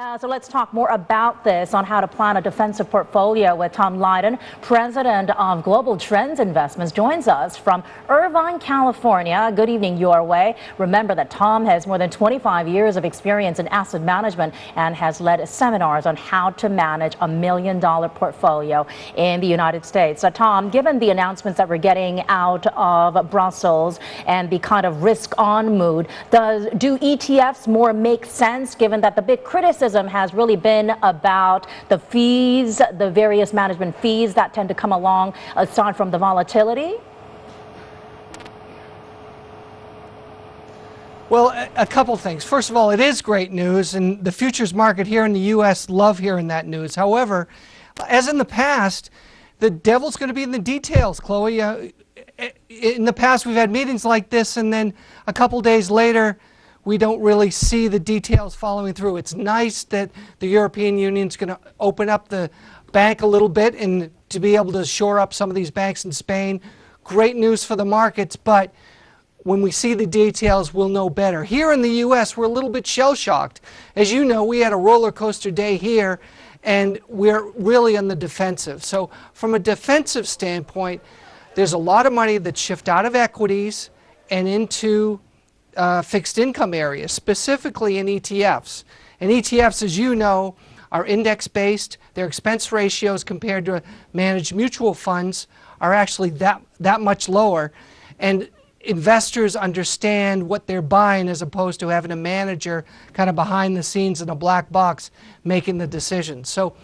So let's talk more about this on how to plan a defensive portfolio with Tom Lydon, president of Global Trends Investments, joins us from Irvine, California. Good evening your way. Remember that Tom has more than 25 years of experience in asset management and has led seminars on how to manage $1 million portfolio in the United States. Tom, given the announcements that we're getting out of Brussels and the kind of risk-on mood, do ETFs more make sense, given that the big criticism has really been about the fees, the various management fees that tend to come along aside from the volatility? Well, a couple things. First of all, it is great news, and the futures market here in the U.S. love hearing that news. However, as in the past, the devil's going to be in the details, Chloe. In the past, we've had meetings like this, and then a couple days later, we don't really see the details following through. It's nice that the European Union is going to open up the bank a little bit and to be able to shore up some of these banks in Spain. Great news for the markets, but when we see the details, we'll know better. Here in the U.S., we're a little bit shell-shocked. As you know, we had a roller coaster day here, and we're really on the defensive. So from a defensive standpoint, there's a lot of money that's shifted out of equities and into fixed income areas, specifically in ETFs. And ETFs, as you know, are index-based. Their expense ratios compared to managed mutual funds are actually that much lower. And investors understand what they're buying as opposed to having a manager kind of behind the scenes in a black box making the decisions. So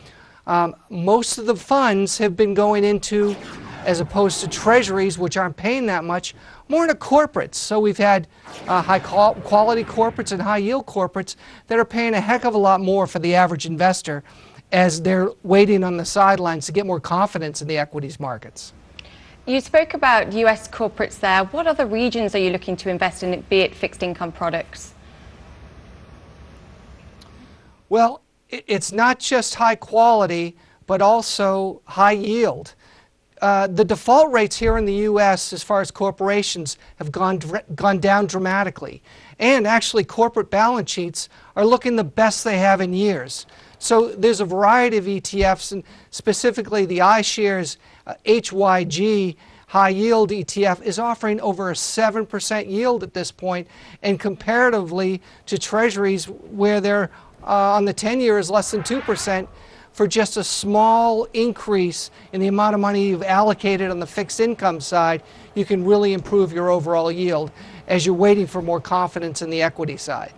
most of the funds have been going into, as opposed to treasuries, which aren't paying that much, more into corporates. So we've had high quality corporates and high yield corporates that are paying a heck of a lot more for the average investor as they're waiting on the sidelines to get more confidence in the equities markets. You spoke about US corporates there. What other regions are you looking to invest in, be it fixed income products? Well, it's not just high quality, but also high yield. The default rates here in the U.S. as far as corporations have gone down dramatically. And actually corporate balance sheets are looking the best they have in years. So there's a variety of ETFs, and specifically the iShares HYG high yield ETF is offering over a 7% yield at this point, and comparatively to treasuries where they're on the 10-year is less than 2%. For just a small increase in the amount of money you've allocated on the fixed income side, you can really improve your overall yield as you're waiting for more confidence in the equity side.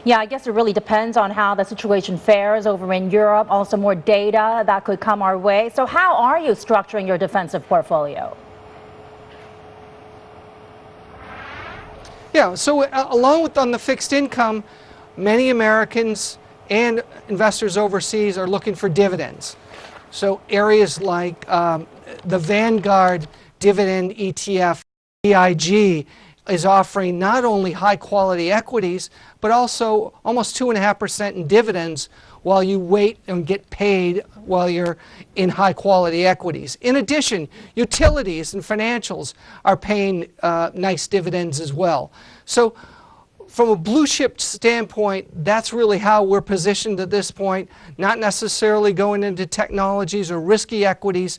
Yeah, I guess it really depends on how the situation fares over in Europe, also more data that could come our way. So how are you structuring your defensive portfolio? Yeah, so along with on the fixed income, many Americans and investors overseas are looking for dividends. So areas like the Vanguard Dividend ETF, VIG, is offering not only high quality equities, but also almost 2.5% in dividends while you wait and get paid while you're in high quality equities. In addition, utilities and financials are paying nice dividends as well. So from a blue chip standpoint, that's really how we're positioned at this point, not necessarily going into technologies or risky equities,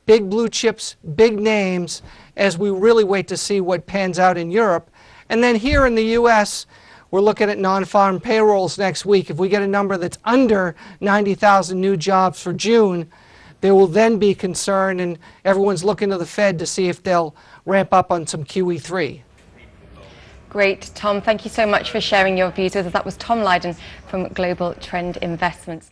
big blue chips, big names, as we really wait to see what pans out in Europe. And then here in the U.S., we're looking at non-farm payrolls next week. If we get a number that's under 90,000 new jobs for June, there will then be concern, and everyone's looking to the Fed to see if they'll ramp up on some QE3. Great, Tom. Thank you so much for sharing your views with us. That was Tom Lydon from Global Trend Investments.